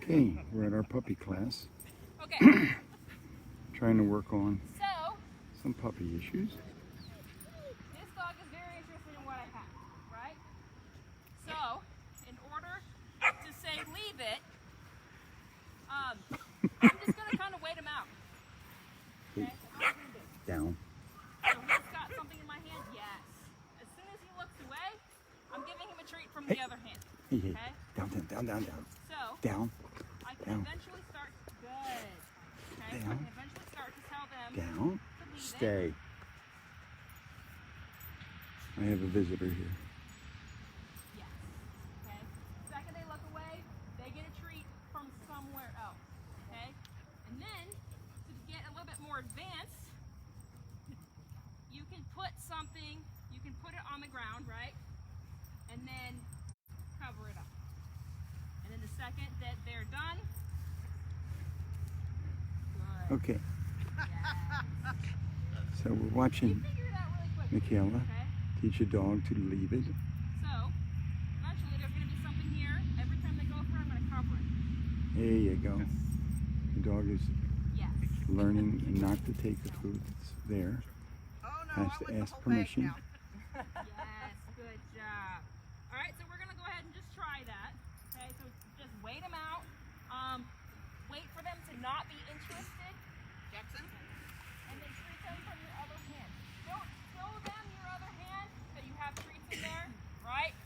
Okay, we're at our puppy class, Okay, trying to work on so some puppy issues. this dog is very interested in what I have, right? So, in order to say leave it, I'm just gonna kind of wait him out. Okay? Down. So he's got something in my hand? Yes. As soon as he looks away, I'm giving him a treat from the other hand. Hey, hey. Okay? Down, down, down, down, down. So, Down, I can down. eventually start, good. Okay, so I Down. can eventually start to tell them down. to leave it. Stay. I have a visitor here. Yes. Okay. The second they look away, they get a treat from somewhere else. Okay. And then to get a little bit more advanced, you can put something. You can put it on the ground, right? And then cover it up. And then the second that they're done, good. Okay, Yes. so we're You watching figure it out really quick. Michaela Okay. teach a dog to leave it. So eventually there's going to be something here. Every time they go for it, I'm going to cover it. There you go. The dog is Yes. learning not to take the food that's there. Oh no, Has I to want the ask whole permission. bag now. Yes, good job. All right, so we're gonna go ahead and just try that. Okay, so just wait them out. Wait for them to not be interested, Jackson? and then treat them from your other hand. Don't show them your other hand that you have treats in there, right?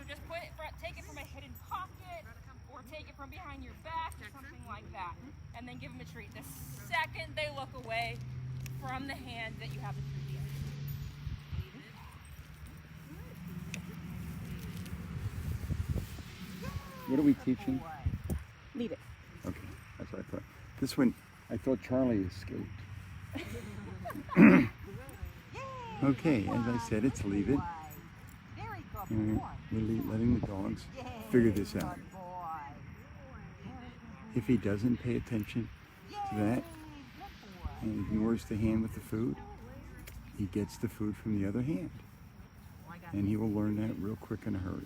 So just put it, take it from a hidden pocket, or take it from behind your back, or something like that, and then give them a treat. The second they look away from the hand that you have the treat in. What are we teaching? Leave it. Okay, that's what I thought. This one, I thought Charlie escaped. Okay, as I said, it's leave it. Very good And boy. we're letting the dogs figure this out. Good boy. If he doesn't pay attention to that Good boy. and ignores the hand with the food, he gets the food from the other hand. And he will learn that real quick in a hurry.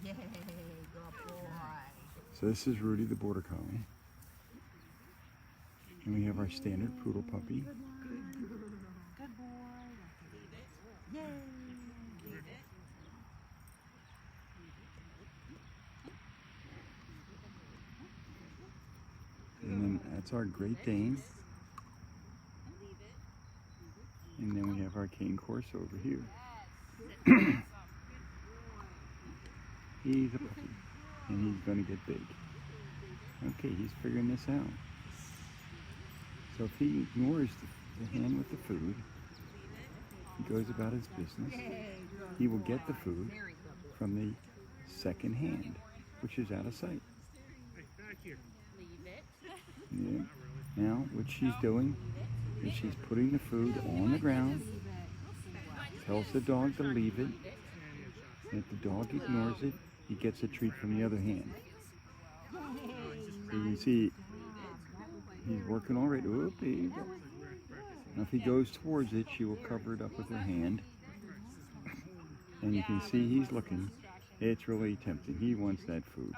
Yay, good boy. So this is Rudy the Border Collie. And we have our standard poodle puppy. Good boy. Yay. And then that's our Great Dane. And then we have our Cane Corso over here. He's a puppy. And he's going to get big. Okay, he's figuring this out. So if he ignores the hand with the food, he goes about his business, he will get the food Very good boy. from the second hand, which is out of sight. Leave it. Yeah. Now, what she's doing is she's putting the food on the ground, tells the dog to leave it, and if the dog ignores it, he gets a treat from the other hand. So you can see he's working already. Oop, there you go. Now if he goes towards it, she will cover it up with her hand. And you can see he's looking. It's really tempting. He wants that food.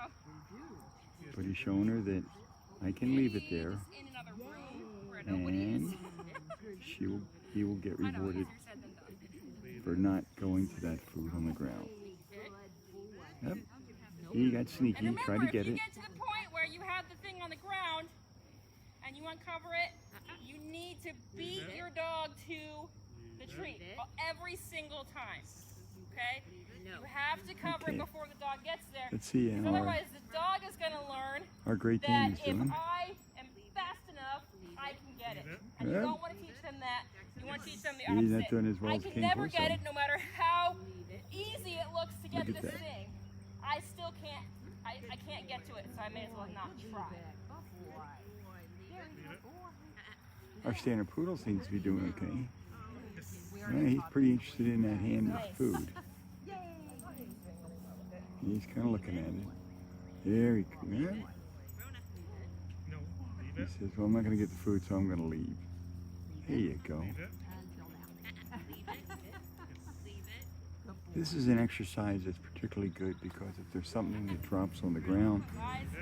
But he's showing her that I can leave it there, In another room where nobody is. and he will get I know, rewarded easier said than done. for not going to that food on the ground. Yep. He got And sneaky, remember, tried to if get you it. get to the point where you have the thing on the ground and you uncover it, you need to beat your dog to the treat every single time. Okay? You have to cover Okay. it before the dog gets there. Let's see Because how otherwise, the dog is going to learn our Great that Dane is if doing. I am fast enough, I can get it. And you Yeah. don't want to teach them that. You want to teach them the He's opposite. not doing as well I as can Cane never Corso. get it, no matter how easy it looks to get Look at this that. thing. I still can't. I can't get to it, so I may as well not try. Our standard poodle seems to be doing okay. Yeah, he's pretty interested in that hand with food. He's kind of looking at it. There he goes. Yeah. He says, well, I'm not going to get the food, so I'm going to leave. Here you go. This is an exercise that's particularly good because if there's something that drops on the ground,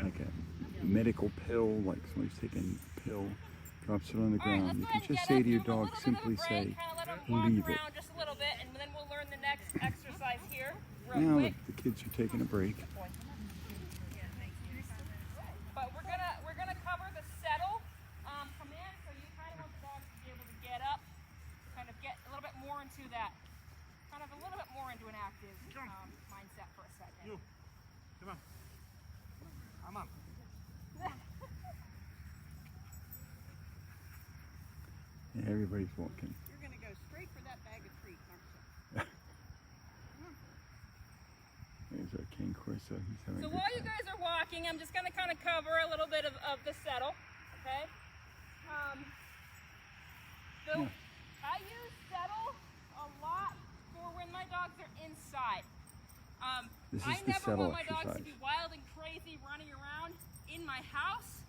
like a medical pill, like somebody's taking a pill, drops it on the ground, you can just say to your dog, simply say, leave it. Just a little bit, and then we'll learn the next exercise here real Now quick. that the kids are taking a break, But we're gonna cover the settle command, so you kind of want the dog to be able to get up, kind of get a little bit more into that, kind of a little bit more into an active mindset for a second. You. Come on. Come on. yeah, everybody's walking. You're gonna go straight for that bag of treats, aren't you? There's our King Corso. He's having So a good while you time. guys are walking, I'm just gonna kind of cover a little bit of the settle, okay? Yeah. I use settle a lot for when my dogs are inside. This is I the never settle want my dogs to exercise. be wild and crazy running around in my house.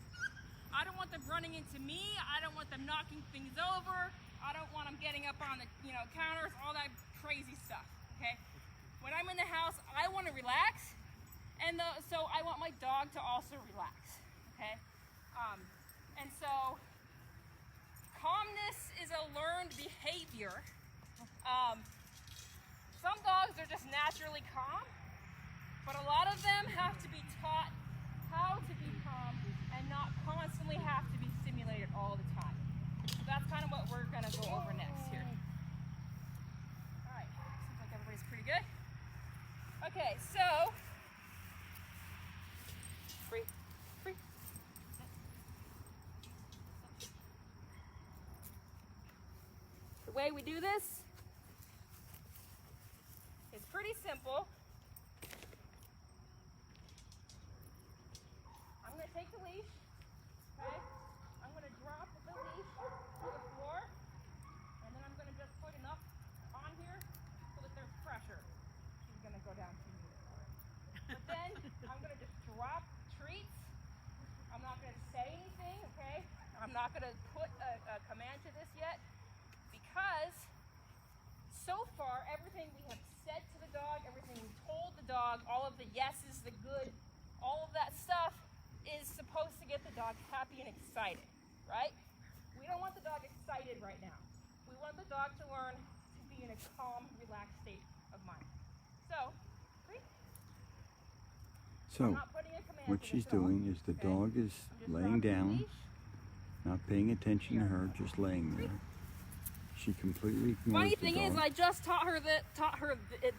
I don't want them running into me. I don't want them knocking things over. I don't want them getting up on the counters, all that crazy stuff. Okay. When I'm in the house, I want to relax, and so I want my dog to also relax. Okay. And so calmness is a learned behavior. Some dogs are just naturally calm, but a lot of them have to be taught how to be calm and not constantly have to be stimulated all the time. So that's kind of what we're gonna go over next here. All right, seems like everybody's pretty good. Okay, so free. The way we do this is pretty simple. I'm going to take the leash, okay? I'm going to drop the leash to the floor, and then I'm going to just put enough on here so that there's pressure. She's going to go down to me. But then I'm going to just drop treats. I'm not going to say anything, okay? I'm not going to put a command to this yet because so far everything we have said to the dog, everything we told the dog, all of the yeses, the good, all of that stuff is supposed to get the dog happy and excited, right? We don't want the dog excited right now. We want the dog to learn to be in a calm, relaxed state of mind. So, I'm not putting a command What to she's this dog, doing is the okay? dog is I'm just laying dropping the down, leash. not paying attention to her, just laying there. She completely ignores Funny the thing dog. is, I just taught her it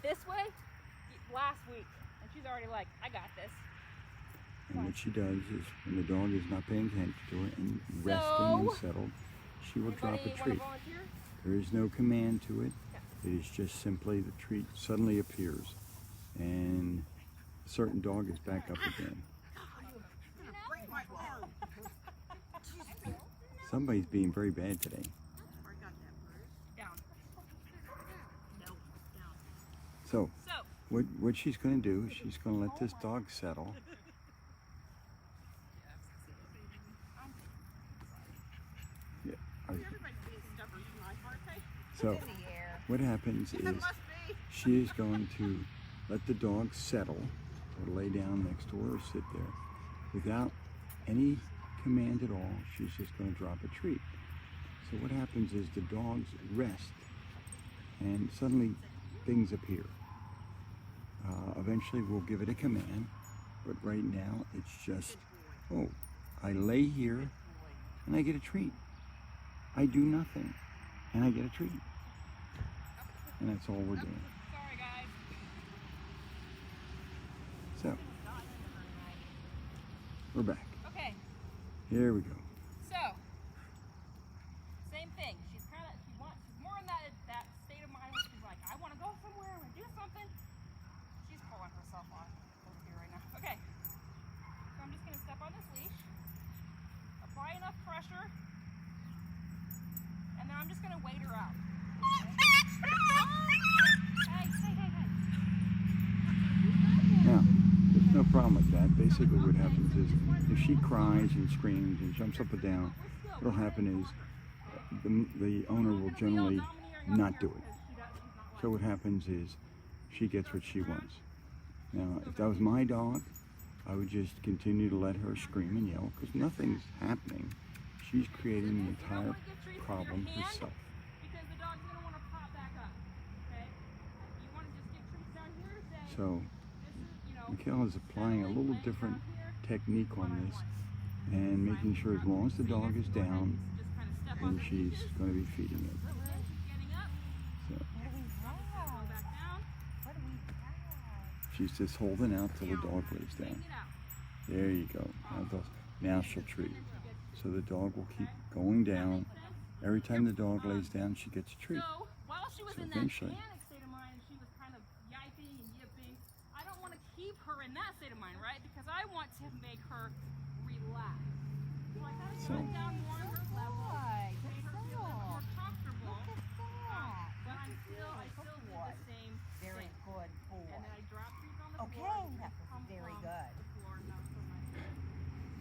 this way last week, and she's already like, I got this. And what she does is, when the dog is not paying attention to her and resting and settled, she will drop a Anybody want to treat. volunteer? There is no command to it. It is just simply the treat suddenly appears, and a certain dog is back up again. Break my arm. Somebody's being very bad today. Where got that bruise? Down. No, down. So, So, what she's going to do is she's going to let this dog settle. Yeah. Everybody's being stubborn tonight, aren't they? So, In the air. what happens It is must be. she is going to let the dog settle or lay down next to her or sit there without any command at all. She's just going to drop a treat. So what happens is the dogs rest and suddenly things appear. Eventually we'll give it a command, but right now it's just, oh, I lay here and I get a treat. I do nothing and I get a treat. And that's all we're doing. sorry guys. So, we're back. Okay, Here we go. so same thing. She's more in that state of mind where she's like, I want to go somewhere, I want to do something. She's pulling herself on over here right now. Okay, so I'm just gonna step on this leash, apply enough pressure, and then I'm just gonna wait her out. Now, there's no problem with that. Basically what happens is if she cries and screams and jumps up and down, what'll happen is the owner will generally not do it. So what happens is she gets what she wants. Now, if that was my dog, I would just continue to let her scream and yell because nothing's happening. She's creating the You don't entire want to give treats with problem your hand herself. because the dog's gonna want to pop back up. Okay? You want to just give treats down here. Say, So, this is, you know, Mikhail is applying a little different technique on this and making sure as long as the dog is down, just kind of step then on the she's leashes. going to be feeding it. Getting up, So go back down, she's just holding out till the dog lays down. get out. There you go. Now she'll treat. So the dog will keep going down. Every time the dog lays down, she gets a treat. So while she was So in that eventually- panic state of mind and she was kind of yiping and yipping, I don't want to keep her in that state of mind, right? Because I want to make her relax. So I kind of So- got down more on her level, made her feel a little more comfortable. But I still did the same Very thing. good boy. And then I dropped treats on the Okay, floor. that was come very from good. the floor, not from my head.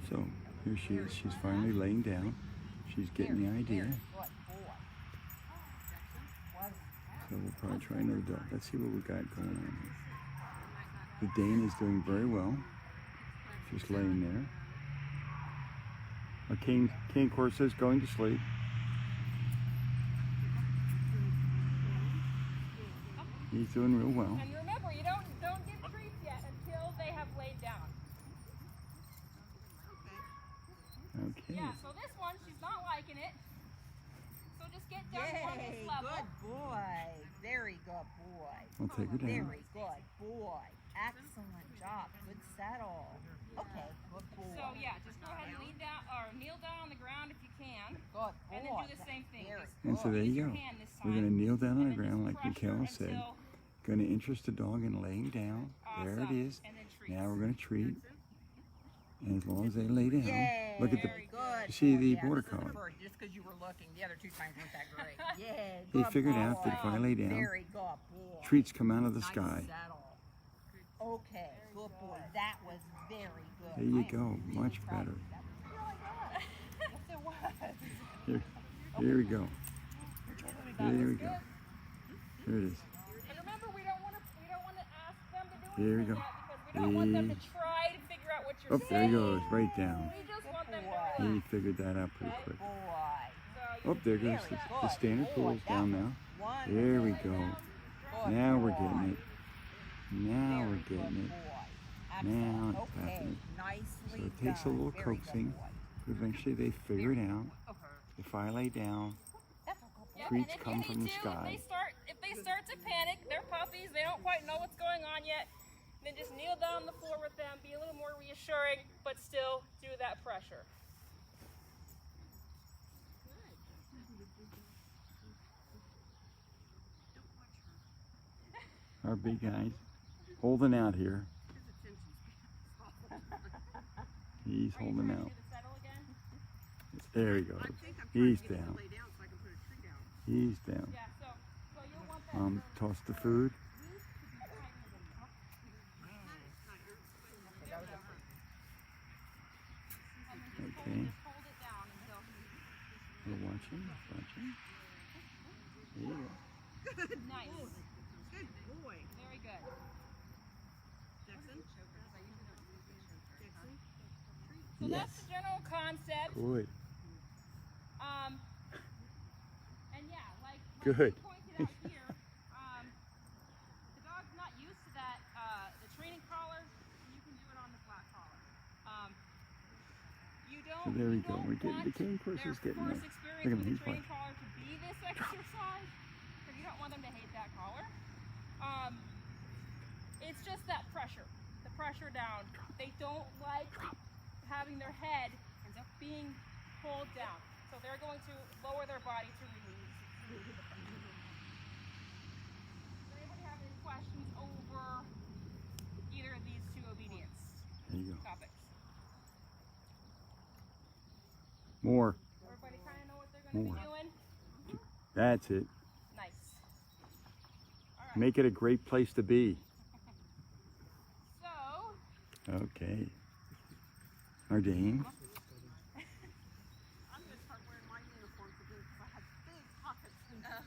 So here she is. She's finally laying down. She's getting the idea. Very good boy. Was So we'll probably try another dog. Let's see what we got going on here. The Dane is doing very well. Just laying there. Our cane Corso is going to sleep. He's doing real well. And remember, you don't give treats yet until they have laid down. Okay. Yeah, so this one, she's not liking it. So just get down on this Yay, level. good boy. Very good boy. I'll take her down. Very good boy. Excellent job. Good settle. Okay, good boy. So yeah, just go ahead and lean down or kneel down on the ground if you can. Good boy. And then do the same thing. Very Just And so there use you your go. hand this We're going to time, kneel down on and the then ground just like pressure Mikhail said. until- Going to interest the dog in laying down. There it Awesome. is. And then treats. Now we're going to treat. And as long as they lay down, Yay, look at the. very good. You see the boy. border This is the collie. first, just because you were looking. The other two times weren't that great. Yay, He good figured out that if I boy. lay down, Very good boy. treats come out of the Nice sky. settle. Okay, good boy. That was very good. There you I am go. really Much proud of better. you. That was really good. Yes, it was. Here we go. That Here was we go. good. Here it is. And remember, we don't want to ask them to do Here we anything go. yet because we don't want them to He- try to figure out what you're Oh, there saying. he goes. Right down. We just want them to Good relax. He figured that out pretty quick. Boy. So Oh, you there can goes do the, that. the standard pulls down now. One. There we go. Good Now we're boy. getting it. Now Very we're good getting it. boy. Now Excellent. it's Okay, happening. nicely So it takes a done. little Very good coaxing. boy. Eventually they figure it out. If I lay down, That's a good boy. Yep, Treats and if come you from need the to, sky. If they start to panic, they're puppies, they don't quite know what's going on yet, then just kneel down on the floor with them, be a little more reassuring, but still do that pressure. our big guys holding out here. He's Are you holding trying out. to do the settle again? There he goes. I think I'm trying He's to get him down. to lay down so I can put a tree down. He's down. Yeah, so you'll want that. Toss the food. Okay. Just hold it down until We're watching. There you go. nice. Good boy. Very good. Jackson? Jackson? So that's Yes. the general concept. Good. And yeah, like Good. you pointed out here, the dog's not used to that, the training collar, you can do it on the flat collar. You don't, So there we you go. don't We're getting want the cane course their is getting first there. experience Look at with him. the He's training watching. collar to be this exercise, because you don't want them to hate that collar. It's just that pressure, the pressure down. They don't like having their head being pulled down. So they're going to lower their body to release. Does anybody have any questions over either of these two obedience There you go. topics? More. Everybody kind of know what they're going to More. be doing? That's it. Nice. All right. Make it a great place to be. So, Okay. Our Dane. I'm going to start wearing my uniforms again because I have big pockets in them.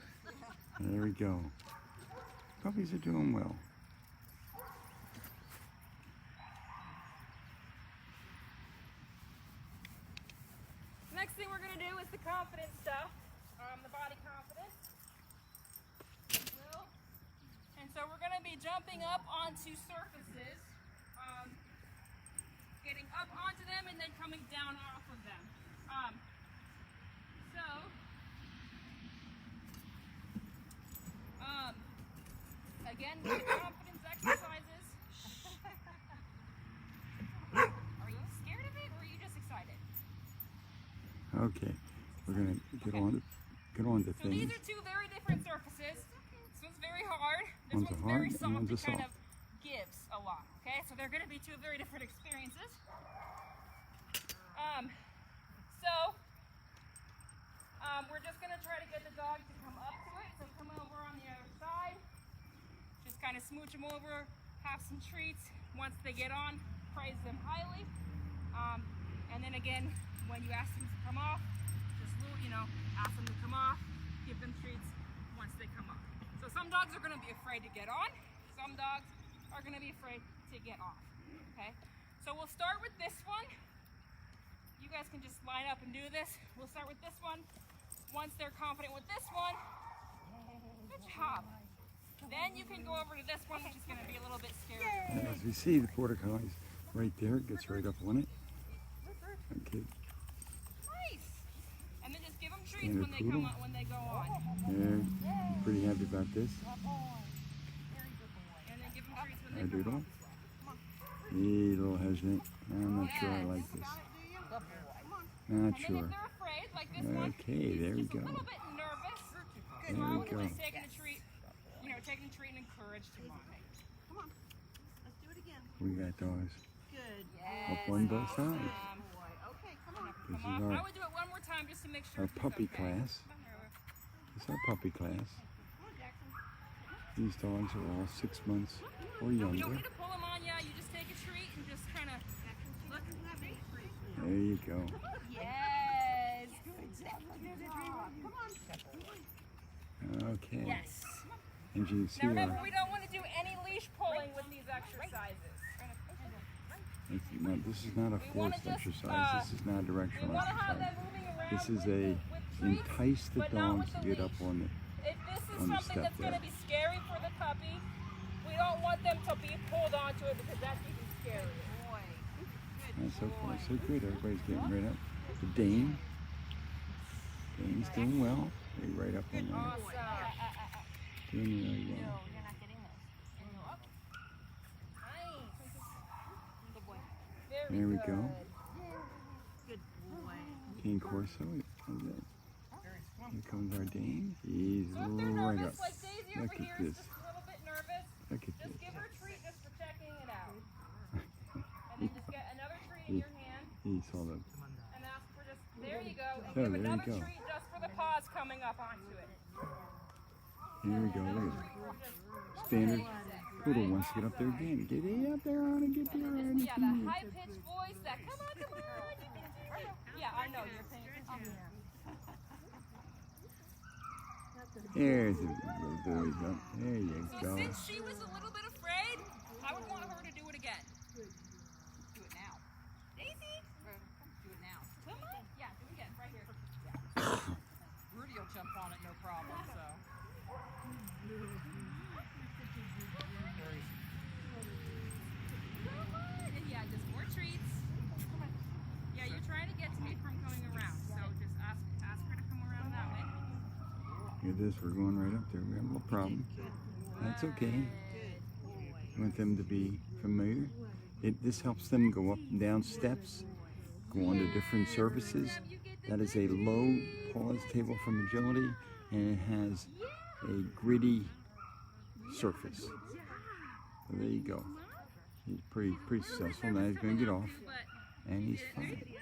There we go. Puppies are doing well. thing we're gonna do is the confidence stuff, the body confidence. And so we're gonna be jumping up onto surfaces, getting up onto them and then coming down off of them. Again, with the confidence exercises. Are you scared of it or are you just excited? Okay, we're gonna get on to So these things. are two very different surfaces. This one's very hard. This One's one's hard very and soft. one's a It kind soft. of gives a lot. Okay, so they're going to be two very different experiences. We're just going to try to get the dog to come up to it. So come over on the other side. Just kind of smooch them over, have some treats. Once they get on, praise them highly. And then again, when you ask them to come off, just ask them to come off, give them treats once they come off. So some dogs are going to be afraid to get on. Some dogs are going to be afraid to get off. Okay? So we'll start with this one. You guys can just line up and do this. We'll start with this one. Once they're confident with this one, good job. Then you can go over to this one, which is going to be a little bit scary. As we see, the Border Collie's right there. It gets right up on it. Okay, Nice. And then just give them treats Standard when they come poodle. on, when they go on. they're pretty happy about this. And then give them treats when I they come doodle. off. He's a little hesitant. I'm not sure I like this. Not And then if sure. they're afraid, like this one, Okay, there we just go. a little bit nervous. There So I we would go. just taking a treat, taking a treat and encourage them on. Come on. Let's do it again. We got dogs Good. up on both sides. Boy. Okay, come on. This Come is off. I our, would do it one more time just to make sure our he's puppy okay. class. Come on, River. This is our puppy class. Come on, Jackson. These dogs are all 6 months or You don't younger. need to pull them on ya. You just take a treat and just kind of look. There you go. Yes. Good job. Come on. Okay. Yes. And you can see Now remember, our, we don't want to do any leash pulling with these exercises. no, this is not a We wanna forced just, exercise. This is not a We directional want to have exercise. them moving around This is with a treats, entice the but not dogs with to the get up leash. on it. If this is on the something step that's going to there. be scary for the puppy, we don't want them to be pulled onto it because that's even scarier. Boy. And so far, so good. Everybody's getting right up. The Dane. Dane's doing well. They're right up on there. Awesome. Doing really well. You're not getting those. Nice. Good boy. Very There we good. go. Good boy. Cane Corso. Here comes our Dane. He's So if they're right nervous, up. like Daisy over Look here at is this. just a little bit nervous, Look at just this. give her a treat just for checking it out. And then just get another treat in your hand He saw the. and ask for just, there you go, and Oh, give there you another go. treat just for the paws coming up onto it. Here we go. Look at it. Standard poodle wants to get up there again. Get up there on and get there on. Yeah, that high pitched voice, that come on, come on. Yeah, I know, you're paying attention. There's the little boys up. There you So go. since she was a little bit afraid, I would want her to do it again. Do it now. Daisy, Do it now. come on. Yeah, do it again, right here. Rudy will jump on it, no problem. So. Come on. And yeah, just more treats. Yeah, you're trying to get to me from coming around, so just ask her to come around that way. Look at this. We're going right up there. We have a little problem. That's okay. Good boy. We want them to be familiar. This helps them go up and down steps, go onto different surfaces. That is a low pause table from agility, and it has a gritty surface. So there you go. He's pretty successful. Now he's going to get off, and he's fine. Right here.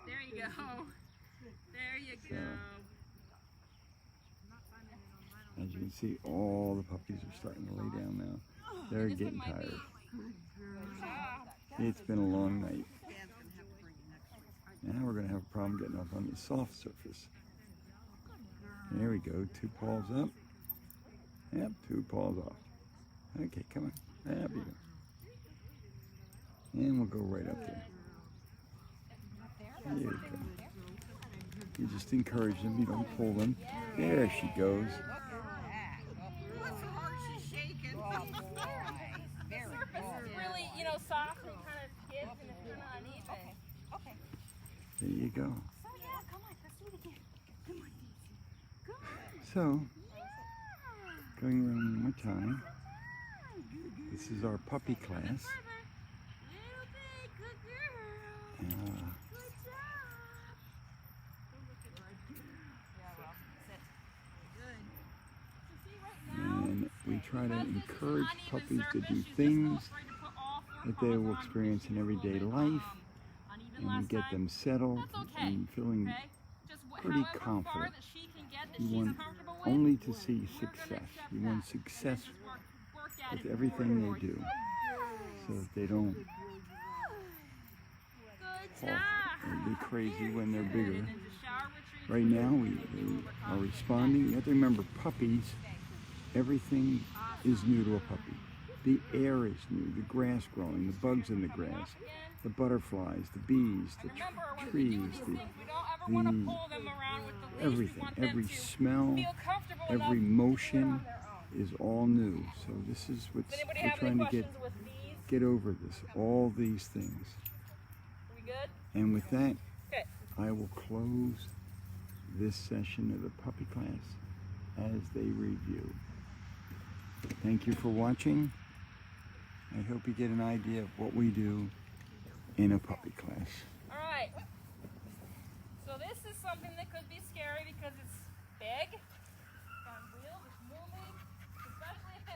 There you go. There you go. As you can see, all the puppies are starting to lay down now. They're This one getting might be. tired. Good job. It's been a long night. Dad's going to have to bring you next week. Now we're going to have a problem getting up on the soft surface. There we go. 2 paws up. Yep, 2 paws off. Okay, come on. There we go. And we'll go right up there. There you go. You just encourage them. You don't pull them. There she goes. Look at that. What's so hard? She's shaking. Oh, boy. The Very surface good. is really, soft and kind of skids and it's kind of uneven. Okay. There you go. So yeah, come on, let's do it again. Come on, Daisy. Come on. So, going around one more time. This is our puppy class. Little bit, good girl. Uh, Good job. Yeah, well, sit. So see right now, and we try to because this is an encourage uneven puppies to surface, do she's just things afraid to put all four that they paws will on experience in because she's a everyday little bit, life, uneven and we last get time. them settled That's okay. and feeling Okay? Just pretty however confident. far that she can get that You she's want comfortable with, only to see we're gonna success. accept You want that. success And then just work at with it everything more they and do, more. so that they don't Good fall job. or be crazy when they're bigger. And then just shower retreat. Right now, they are responding. You have to remember, puppies, everything is new to a puppy. The air is new, the grass growing, the bugs in the grass, the butterflies, the bees, the And remember, when we do trees, these the things, we don't ever want to the- pull them around with the leash. We everything, want them every to smell, feel comfortable every enough to do it motion on their own. is all new. So this is what Does anybody we're have any trying to get questions with these? get over this, all these things. Are we good? And with that, Good. I will close this session of the puppy class as they review. Thank you for watching. I hope you get an idea of what we do in a puppy class. All right. So this is something that could be scary because it's big.